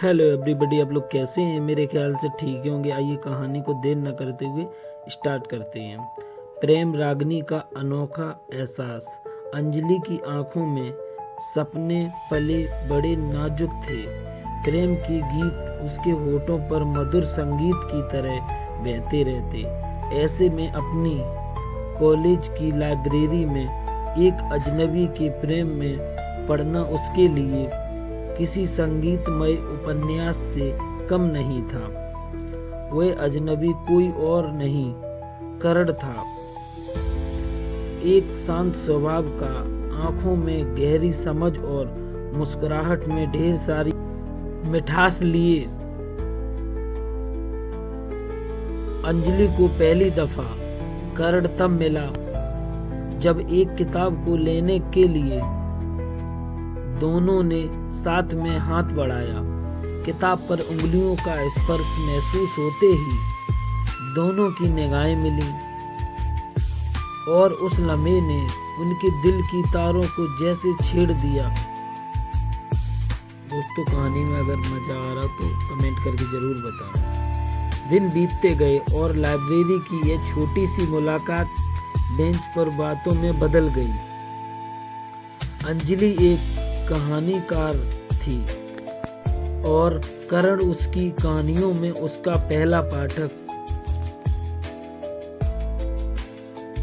Hello everybody, आप लोग कैसे हैं? मेरे ख्याल से ठीक ही होंगे। आइए कहानी को देर न करते हुए स्टार्ट करते हैं। प्रेम रागनी का अनोखा एहसास। अंजलि की आंखों में सपने पले बड़े नाजुक थे। प्रेम के गीत उसके होठों पर मधुर संगीत की तरह बहते रहते। ऐसे में अपनी कॉलेज की लाइब्रेरी में एक अजनबी के प्रेम में पढ़ना उसके लिए किसी संगीतमय उपन्यास से कम नहीं था। वह अजनबी कोई और नहीं, करण था। एक शांत स्वभाव का, आंखों में गहरी समझ और मुस्कुराहट में ढेर सारी मिठास लिए अंजलि को पहली दफा करण तब मिला जब एक किताब को लेने के लिए दोनों ने साथ में हाथ बढ़ाया। किताब पर उंगलियों का स्पर्श महसूस होते ही दोनों की निगाहें मिली और उस लम्हे ने उनके दिल की तारों को जैसे छेड़ दिया। दोस्तों, कहानी में अगर मजा आ रहा तो कमेंट करके जरूर बताएं। दिन बीतते गए और लाइब्रेरी की यह छोटी सी मुलाकात बेंच पर बातों में बदल गई। अंजलि एक कहानीकार थी और करण उसकी कहानियों में उसका पहला पाठक।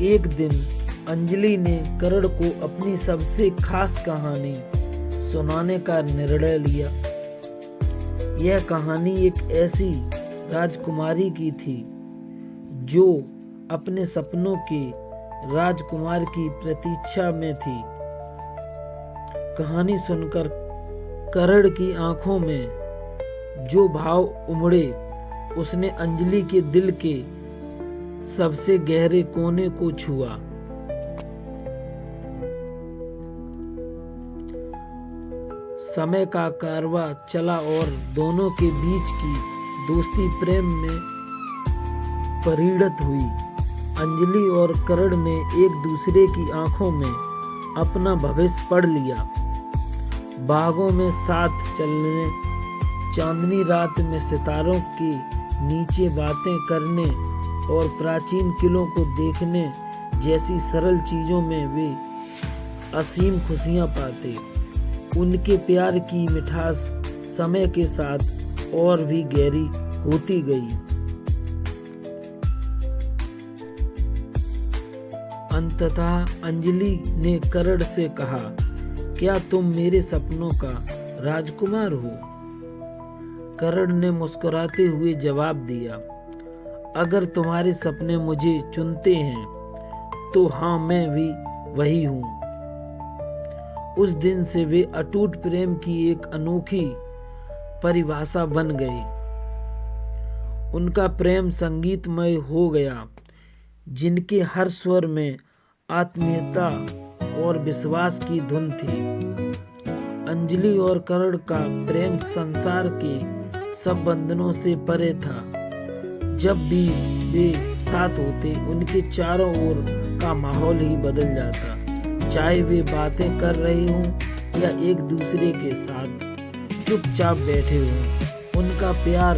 एक दिन अंजलि ने करण को अपनी सबसे खास कहानी सुनाने का निर्णय लिया। यह कहानी एक ऐसी राजकुमारी की थी जो अपने सपनों के राजकुमार की प्रतीक्षा में थी। कहानी सुनकर करण की आंखों में जो भाव उमड़े, उसने अंजलि के दिल के सबसे गहरे कोने को छुआ। समय का कारवां चला और दोनों के बीच की दोस्ती प्रेम में परिणत हुई। अंजलि और करण ने एक दूसरे की आंखों में अपना भविष्य पढ़ लिया। बागों में साथ चलने, चांदनी रात में सितारों के नीचे बातें करने और प्राचीन किलों को देखने जैसी सरल चीजों में वे असीम खुशियां पाते। उनके प्यार की मिठास समय के साथ और भी गहरी होती गई। अंततः अंजलि ने करण से कहा, क्या तुम मेरे सपनों का राजकुमार हो? करण ने मुस्कुराते हुए जवाब दिया, अगर तुम्हारे सपने मुझे चुनते हैं तो हाँ, मैं भी वही हूँ। उस दिन से वे अटूट प्रेम की एक अनोखी परिभाषा बन गए। उनका प्रेम संगीतमय हो गया, जिनके हर स्वर में आत्मीयता और विश्वास की धुन थी। अंजलि और करण का प्रेम संसार के सब बंधनों से परे था। जब भी वे साथ होते, उनके चारों ओर का माहौल ही बदल जाता। चाहे वे बातें कर रहे हों या एक दूसरे के साथ चुपचाप बैठे हों, उनका प्यार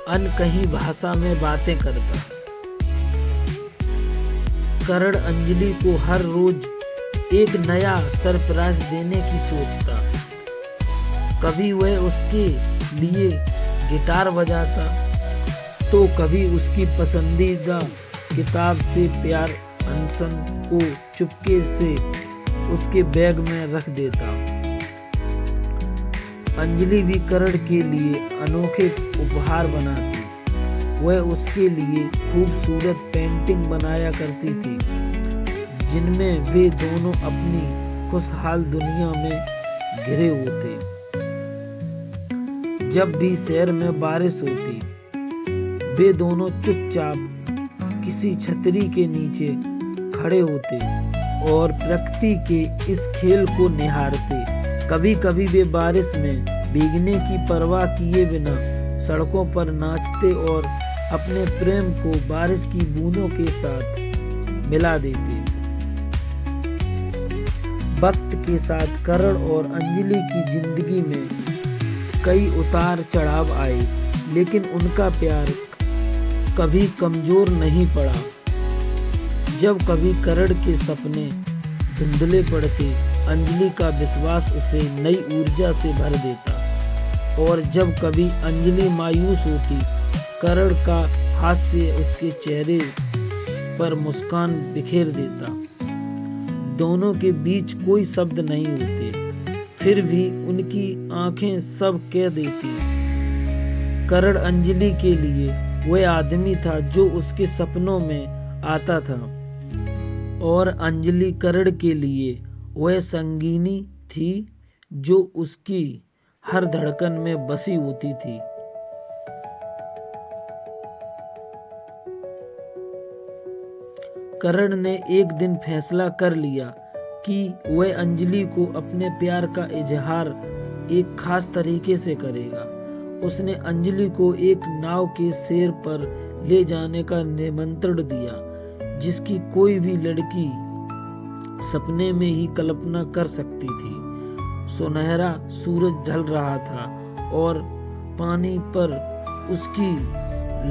अनकही भाषा में बातें करता। करण अंजलि को हर रोज एक नया सरप्राइज देने की सोचता। कभी वह उसके लिए गिटार बजाता तो कभी उसकी पसंदीदा किताब से प्यार अनशन को चुपके से उसके बैग में रख देता। अंजलि भी करण के लिए अनोखे उपहार बनाती। वह उसके लिए खूबसूरत पेंटिंग बनाया करती थी, जिनमें वे दोनों अपनी खुशहाल दुनिया में घिरे होते। जब भी शहर में बारिश होती, वे दोनों चुपचाप किसी छतरी के नीचे खड़े होते और प्रकृति के इस खेल को निहारते। कभी कभी वे बारिश में भीगने की परवाह किए बिना सड़कों पर नाचते और अपने प्रेम को बारिश की बूंदों के साथ मिला देते। वक्त के साथ करण और अंजलि की जिंदगी में कई उतार चढ़ाव आए, लेकिन उनका प्यार कभी कमजोर नहीं पड़ा। जब कभी करण के सपने धुंधले पड़ते, अंजलि का विश्वास उसे नई ऊर्जा से भर देता, और जब कभी अंजलि मायूस होती, करण का हास्य उसके चेहरे पर मुस्कान बिखेर देता। दोनों के बीच कोई शब्द नहीं होते, फिर भी उनकी आंखें सब कह देती। करण अंजलि के लिए वह आदमी था जो उसके सपनों में आता था, और अंजलि करण के लिए वह संगिनी थी जो उसकी हर धड़कन में बसी होती थी। करण ने एक दिन फैसला कर लिया कि वह अंजलि को अपने प्यार का इजहार एक खास तरीके से करेगा। उसने अंजलि को एक नाव के सिर पर ले जाने का निमंत्रण दिया, जिसकी कोई भी लड़की सपने में ही कल्पना कर सकती थी। सुनहरा सूरज ढल रहा था और पानी पर उसकी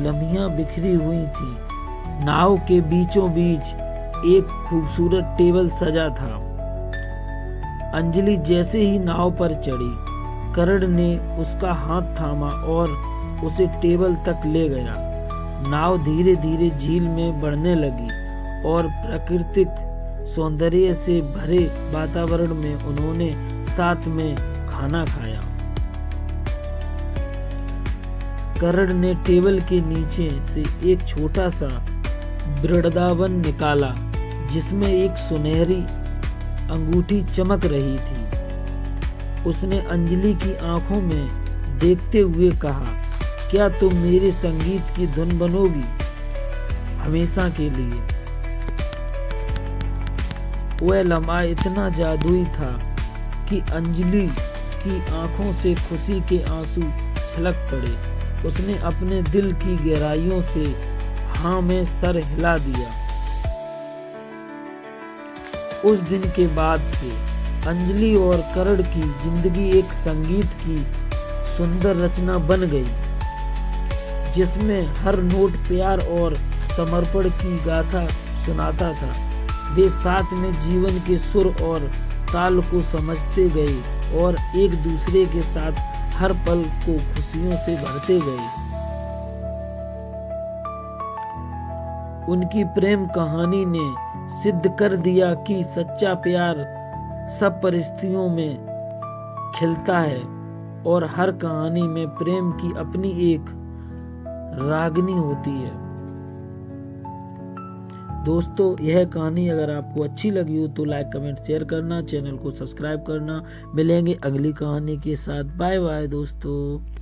लम्हियां बिखरी हुई थी। नाव के बीचों बीच एक खूबसूरत टेबल सजा था। अंजलि जैसे ही नाव पर चढ़ी, करण ने उसका हाथ थामा और उसे टेबल तक ले गया। नाव धीरे धीरे झील में बढ़ने लगी और प्राकृतिक सौंदर्य से भरे वातावरण में उन्होंने साथ में खाना खाया। करण ने टेबल के नीचे से एक छोटा सा वृंदावन निकाला, जिसमें एक सुनहरी अंगूठी चमक रही थी। उसने अंजलि की आंखों में देखते हुए कहा, क्या तुम मेरे संगीत की धुन बनोगी हमेशा के लिए? वह लम्हा इतना जादुई था कि अंजलि की आंखों से खुशी के आंसू छलक पड़े। उसने अपने दिल की गहराइयों से हाँ में सर हिला दिया। उस दिन के बाद से अंजलि और करण की जिंदगी एक संगीत की सुंदर रचना बन गई, जिसमें हर नोट प्यार और समर्पण की गाथा सुनाता था। वे साथ में जीवन के सुर और ताल को समझते गए और एक दूसरे के साथ हर पल को खुशियों से भरते गए। उनकी प्रेम कहानी ने सिद्ध कर दिया कि सच्चा प्यार सब परिस्थितियों में खिलता है, और हर कहानी में प्रेम की अपनी एक रागनी होती है। दोस्तों, यह कहानी अगर आपको अच्छी लगी हो तो लाइक कमेंट शेयर करना, चैनल को सब्सक्राइब करना। मिलेंगे अगली कहानी के साथ। बाय बाय दोस्तों।